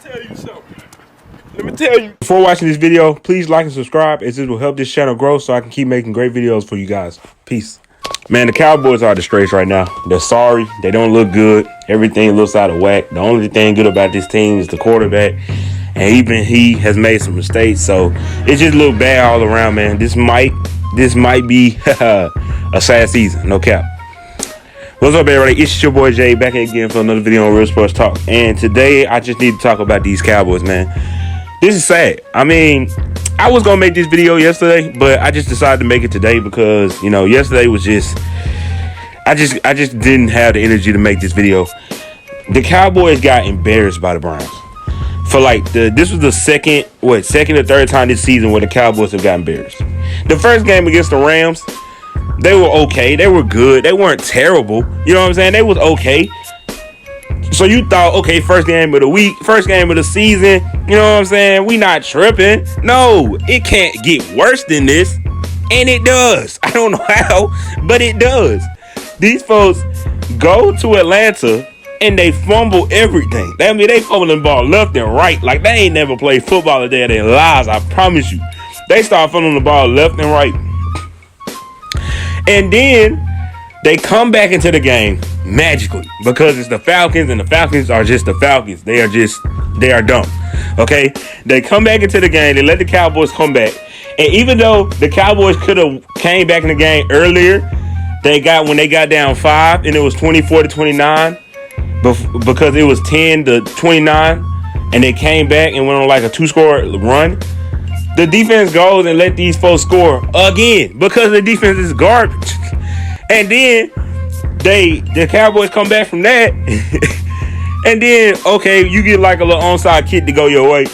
tell you something. Let me tell you. Before watching this video, please like and subscribe, as this will help this channel grow so I can keep making great videos for you guys. Peace. Man, the Cowboys are disgraced right now. They're sorry. They don't look good. Everything looks out of whack. The only thing good about this team is the quarterback. And even he has made some mistakes. So it just look bad all around, man. This might be a sad season. No cap. What's up, everybody? It's your boy Jay back again for another video on Real Sports Talk. And today I just need to talk about these Cowboys, man. This is sad. I mean, I was gonna make this video yesterday, but I just decided to make it today because, you know, yesterday was just I just didn't have the energy to make this video. The Cowboys got embarrassed by the Browns. For this was the second or third time this season where the Cowboys have got embarrassed. The first game against the Rams, they were okay. They were good. They weren't terrible. You know what I'm saying? They was okay. So you thought, okay, first game of the week, first game of the season, you know what I'm saying? We not tripping. No, it can't get worse than this. And it does. I don't know how, but it does. These folks go to Atlanta and they fumble everything. I mean, they fumbling the ball left and right. Like, they ain't never played football a day in their lives, I promise you. They start fumbling the ball left and right. And then they come back into the game magically because it's the Falcons, and the Falcons are just the Falcons. They are dumb. Okay? They come back into the game. They let the Cowboys come back. And even though the Cowboys could have came back in the game earlier, when they got down 5 and it was 24-29, because it was 10-29, and they came back and went on like a 2-score run. The defense goes and let these folks score again because the defense is garbage. And then the Cowboys come back from that. And then, okay, you get like a little onside kick to go your way.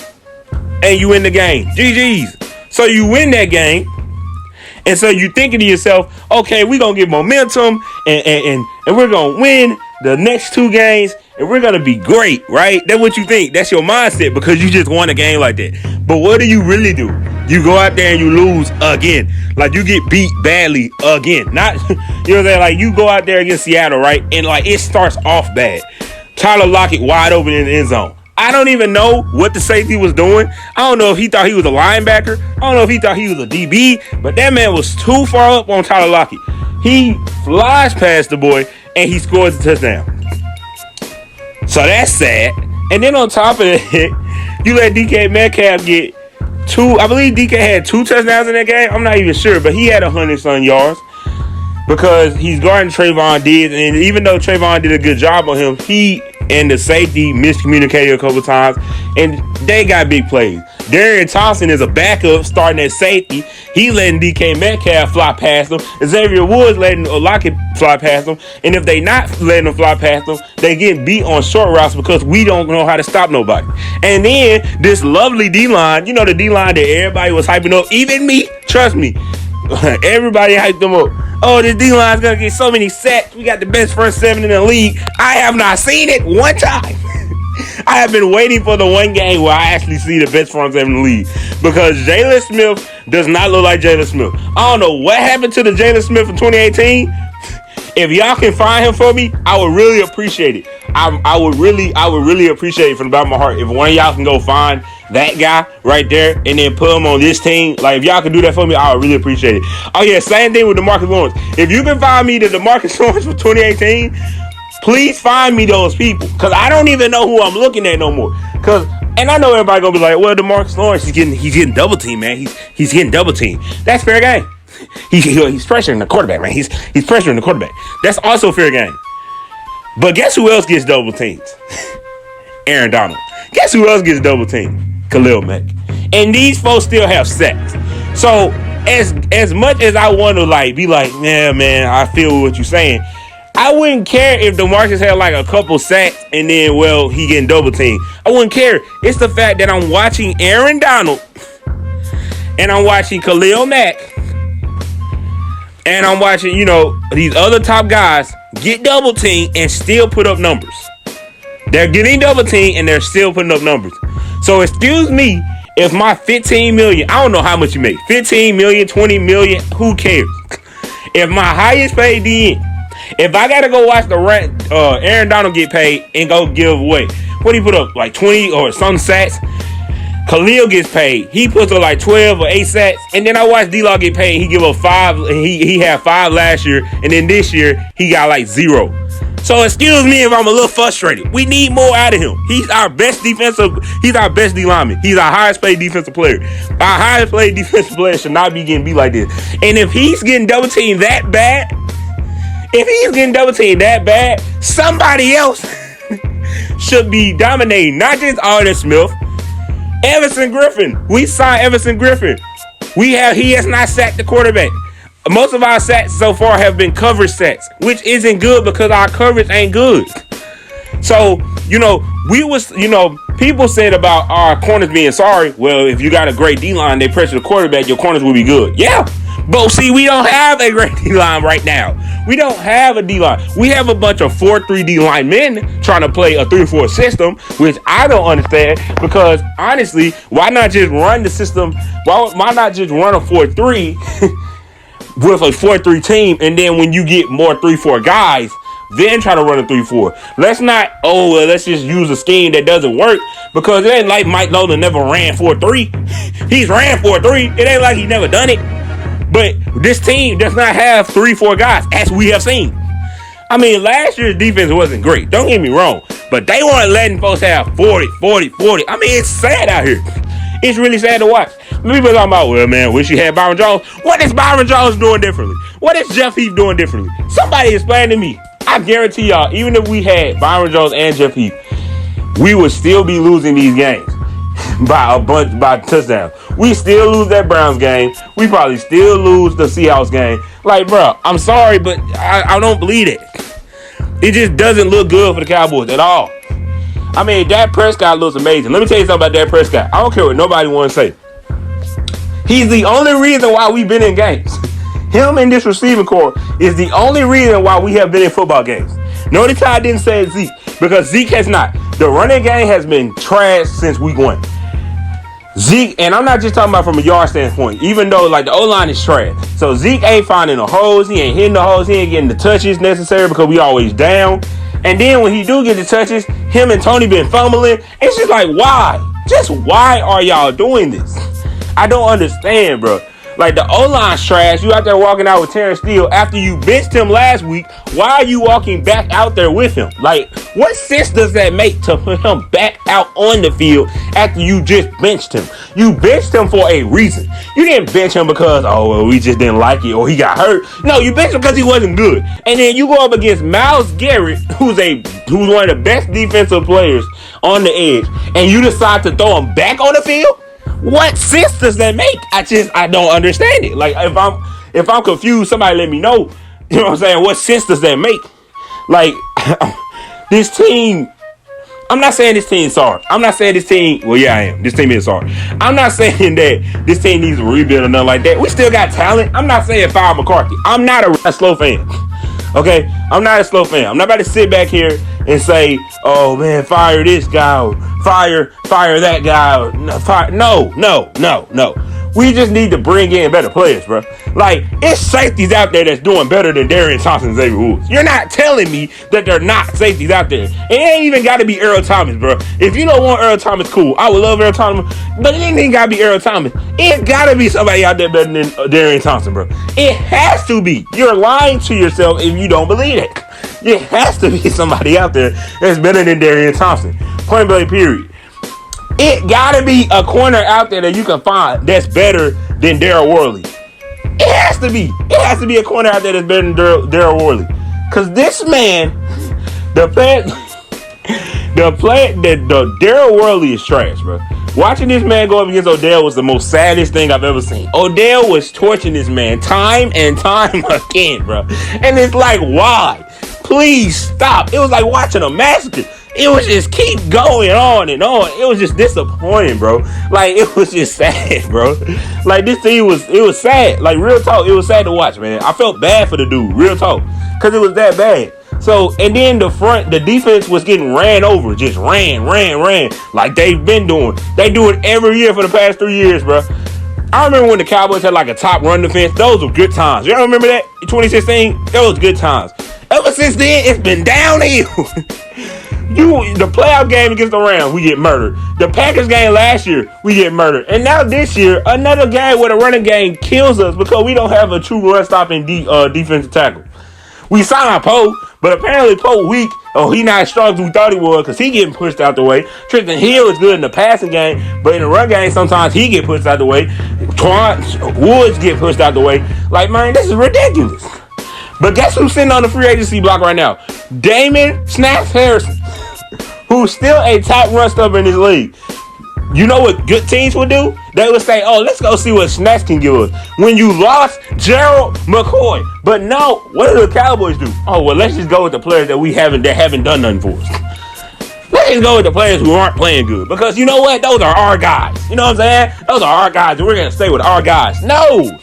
And you win the game. GG's. So you win that game. And so you thinking to yourself, okay, we're going to get momentum and we're going to win the next 2 games. And we're going to be great, right? That's what you think. That's your mindset because you just won a game like that. But what do you really do? You go out there and you lose again. Like, you get beat badly again. Not, you know what I'm saying? Like, you go out there against Seattle, right? And, like, it starts off bad. Tyler Lockett wide open in the end zone. I don't even know what the safety was doing. I don't know if he thought he was a linebacker. I don't know if he thought he was a DB. But that man was too far up on Tyler Lockett. He flies past the boy and he scores a touchdown. So that's sad. And then on top of it, you let DK Metcalf get 2. I believe DK had 2 touchdowns in that game. I'm not even sure, but he had 100-some yards because he's guarding Trayvon Diggs. And even though Trayvon did a good job on him, he and the safety miscommunicated a couple times, and they got big plays. Darian Thompson is a backup starting at safety. He letting DK Metcalf fly past him. Xavier Woods letting Lockett fly past him. And if they not letting them fly past them, they get beat on short routes because we don't know how to stop nobody. And then this lovely D-line, you know, the D-line that everybody was hyping up, even me, trust me, everybody hyped them up. Oh, this D-line's going to get so many sacks. We got the best front 7 in the league. I have not seen it one time. I have been waiting for the one game where I actually see the best front 7 in the league. Because Jalen Smith does not look like Jalen Smith. I don't know what happened to the Jalen Smith in 2018. If y'all can find him for me, I would really appreciate it. I would really appreciate it from the bottom of my heart if one of y'all can go find that guy right there and then put him on this team. Like, if y'all can do that for me, I would really appreciate it. Oh yeah, same thing with DeMarcus Lawrence. If you can find me the DeMarcus Lawrence for 2018, please find me those people, because I don't even know who I'm looking at no more. And I know everybody gonna be like, well, DeMarcus Lawrence, he's getting double teamed, man. He's getting double teamed. That's fair game. He's pressuring the quarterback, man. He's pressuring the quarterback. That's also fair game. But guess who else gets double teamed? Aaron Donald. Guess who else gets double teamed? Khalil Mack. And these folks still have sacks. So as much as I want to be like, man, I feel what you're saying, I wouldn't care if DeMarcus had like a couple sacks and then, well, he getting double teamed. I wouldn't care. It's the fact that I'm watching Aaron Donald and I'm watching Khalil Mack and I'm watching, you know, these other top guys get double teamed and still put up numbers. They're getting double teamed and they're still putting up numbers. So excuse me if my $15 million, I don't know how much you make, $15 million, $20 million, who cares? If my highest paid DN, if I gotta go watch Aaron Donald get paid and go give away What he put up? Like 20 or some sacks. Khalil gets paid. He puts up like 12 or 8 sacks. And then I watched D-Law get paid. He give up 5. He had 5 last year. And then this year, he got like 0. So excuse me if I'm a little frustrated. We need more out of him. He's our best D lineman. He's our highest paid defensive player. Our highest paid defensive player should not be getting beat like this. And if he's getting double teamed that bad, somebody else should be dominating. Not just Arden Smith. Everson Griffin. We signed Everson Griffin. He has not sacked the quarterback. Most of our sacks so far have been coverage sacks, which isn't good because our coverage ain't good. So, people said about our corners being sorry. Well, if you got a great D-line, they pressure the quarterback, your corners will be good. Yeah. But see, we don't have a great D-line right now. We don't have a D-line. We have a bunch of 4-3 D-line men trying to play a 3-4 system, which I don't understand because, honestly, why not just run the system? Why not just run a 4-3 with a 4-3 team, and then when you get more 3-4 guys, then try to run a 3-4. Let's just use a scheme that doesn't work because it ain't like Mike Nolan never ran 4-3. He's ran 4-3. It ain't like he never done it. But this team does not have 3-4 guys, as we have seen. I mean, last year's defense wasn't great. Don't get me wrong. But they weren't letting folks have 40. I mean, it's sad out here. It's really sad to watch. People talking about, well, man, wish you had Byron Jones. What is Byron Jones doing differently? What is Jeff Heath doing differently? Somebody explain to me. I guarantee y'all, even if we had Byron Jones and Jeff Heath, we would still be losing these games by touchdowns. We still lose that Browns game. We probably still lose the Seahawks game. Like, bro, I'm sorry, but I don't believe it. It just doesn't look good for the Cowboys at all. I mean, Dak Prescott looks amazing. Let me tell you something about Dak Prescott. I don't care what nobody wants to say. He's the only reason why we've been in games. Him and this receiving corps is the only reason why we have been in football games. Notice how I didn't say Zeke, because Zeke has not. The running game has been trash since week 1. Zeke, and I'm not just talking about from a yard standpoint, even though like the O-line is trash. So Zeke ain't finding the holes, he ain't hitting the holes, he ain't getting the touches necessary because we always down. And then when he do get the touches, him and Tony been fumbling. It's just like, why? Just why are y'all doing this? I don't understand, bro. Like, the O-line's trash. You out there walking out with Terrence Steele after you benched him last week. Why are you walking back out there with him? Like, what sense does that make to put him back out on the field after you just benched him? You benched him for a reason. You didn't bench him because, we just didn't like it or he got hurt. No, you benched him because he wasn't good. And then you go up against Myles Garrett, who's one of the best defensive players on the edge, and you decide to throw him back on the field? What sense does that make? I don't understand it. Like, if I'm confused, somebody let me know. You know what I'm saying? What sense does that make? Like, this team, I'm not saying this team is sorry. I'm not saying this team, well, yeah, I am. This team is sorry. I'm not saying that this team needs a rebuild or nothing like that. We still got talent. I'm not saying fire McCarthy. I'm not a slow fan. Okay? I'm not a slow fan. I'm not about to sit back here and say, oh, man, fire this guy or fire that guy. No. We just need to bring in better players, bro. Like, it's safeties out there that's doing better than Darian Thompson and Xavier Woods. You're not telling me that they're not safeties out there. It ain't even got to be Earl Thomas, bro. If you don't want Earl Thomas, cool. I would love Earl Thomas, but it ain't got to be Earl Thomas. It got to be somebody out there better than Darian Thompson, bro. It has to be. You're lying to yourself if you don't believe it. It has to be somebody out there that's better than Darian Thompson. Point blank, period. It gotta be a corner out there that you can find that's better than Daryl Worley. It has to be. It has to be a corner out there that's better than Daryl Worley. Cause this man, the Daryl Worley is trash, bro. Watching this man go up against Odell was the most saddest thing I've ever seen. Odell was torching this man time and time again, bro. And it's like, why? Please stop. It was like watching a massacre. It was just keep going on and on. It was just disappointing, bro. Like, it was just sad, bro. Like, this thing it was sad. Like, real talk, it was sad to watch, man. I felt bad for the dude, real talk. Because it was that bad. So, and then the defense was getting ran over. Just ran. Like they've been doing. They do it every year for the past 3 years, bro. I remember when the Cowboys had like a top run defense. Those were good times. Y'all remember that? In 2016? Those were good times. Ever since then, it's been downhill. The playoff game against the Rams, we get murdered. The Packers game last year, we get murdered. And now this year, another game where the running game kills us because we don't have a true run-stopping defensive tackle. We signed Poe, but apparently Poe weak. Oh, he not as strong as we thought he was because he getting pushed out the way. Tristan Hill is good in the passing game, but in the run game, sometimes he get pushed out the way. Woods get pushed out the way. Like, man, this is ridiculous. But guess who's sitting on the free agency block right now? Damon Snaps Harrison, who's still a top run stopper in this league. You know what good teams would do? They would say, oh, let's go see what Snaps can give us. When you lost Gerald McCoy. But no, what do the Cowboys do? Oh, well, let's just go with the players that haven't done nothing for us. Let's just go with the players who aren't playing good. Because you know what? Those are our guys. You know what I'm saying? Those are our guys, and we're going to stay with our guys. No!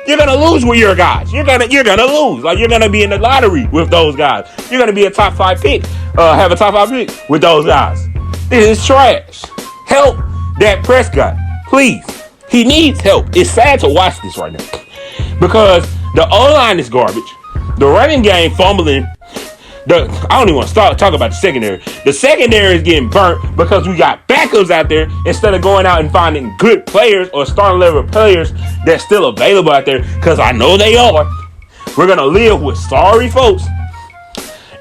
You're going to lose with your guys. You're gonna lose. Like, you're going to be in the lottery with those guys. You're going to be a top 5 pick. Have a top 5 pick with those guys. This is trash. Help Dak Prescott, please. He needs help. It's sad to watch this right now because the O-line is garbage. The running game fumbling. I don't even want to talk about the secondary. The secondary is getting burnt because we got backups out there instead of going out and finding good players or starting level players that's still available out there, because I know they are. We're going to live with sorry folks.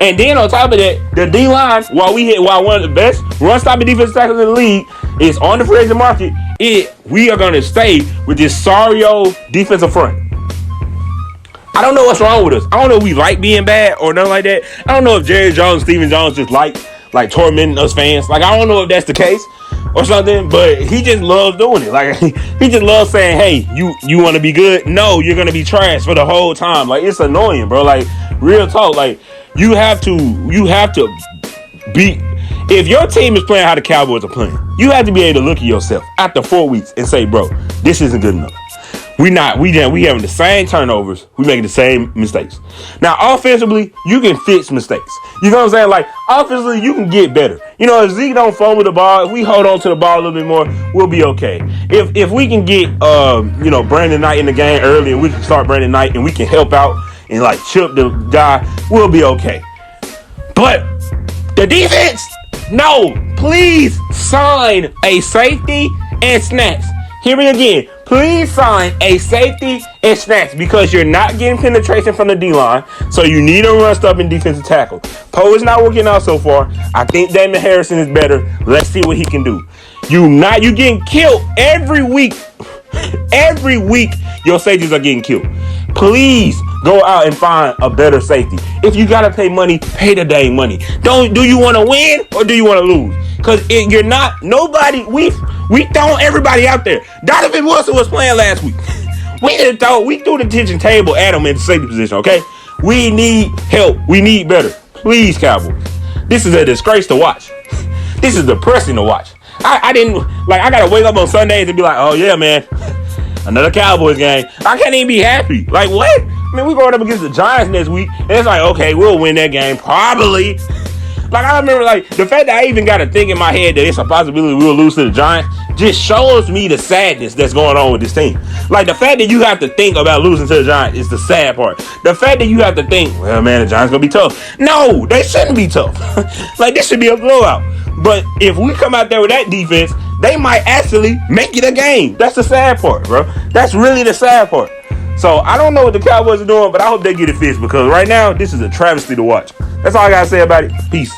And then on top of that, the D-line, while one of the best run-stopping defensive tackles in the league is on the free agent market, we are going to stay with this sorry old defensive front. I don't know what's wrong with us. I don't know if we like being bad or nothing like that. I don't know if Jerry Jones, Stephen Jones just like tormenting us fans. Like, I don't know if that's the case or something, but he just loves doing it. Like, he just loves saying, hey, you want to be good? No, you're going to be trash for the whole time. Like, it's annoying, bro. Like, real talk. Like, you have to be, if your team is playing how the Cowboys are playing, you have to be able to look at yourself after 4 weeks and say, bro, this isn't good enough. We having the same turnovers. We making the same mistakes. Now, offensively, you can fix mistakes. You know what I'm saying? Like, offensively, you can get better. You know, if Zeke don't fumble the ball, if we hold on to the ball a little bit more, we'll be okay. If we can get, Brandon Knight in the game early, and we can start Brandon Knight, and we can help out and like chip the guy, we'll be okay. But the defense, no, please sign a safety and snaps. Hear me again. Please sign a safety and snaps because you're not getting penetration from the D-line, so you need a run-stopping defensive tackle. Poe is not working out so far. I think Damon Harrison is better. Let's see what he can do. You getting killed every week. Every week, your safeties are getting killed. Please go out and find a better safety. If you gotta pay money, pay the dang money. Do you want to win or do you want to lose? Because you're not nobody. We thrown everybody out there. Donovan Wilson was playing last week. We threw the kitchen table at him in the safety position. Okay, we need help. We need better. Please, Cowboys. This is a disgrace to watch. This is depressing to watch. I gotta wake up on Sundays and be like, oh yeah, man, another Cowboys game. I can't even be happy. Like, what? I mean, we're going up against the Giants next week, and it's like, okay, we'll win that game, probably. Like, I remember, like, the fact that I even got to think in my head that it's a possibility we'll lose to the Giants just shows me the sadness that's going on with this team. Like, the fact that you have to think about losing to the Giants is the sad part. The fact that you have to think, well, man, the Giants going to be tough. No, they shouldn't be tough. Like, this should be a blowout. But if we come out there with that defense, they might actually make it a game. That's the sad part, bro. That's really the sad part. So I don't know what the Cowboys are doing, but I hope they get it fixed because right now, this is a travesty to watch. That's all I got to say about it. Peace.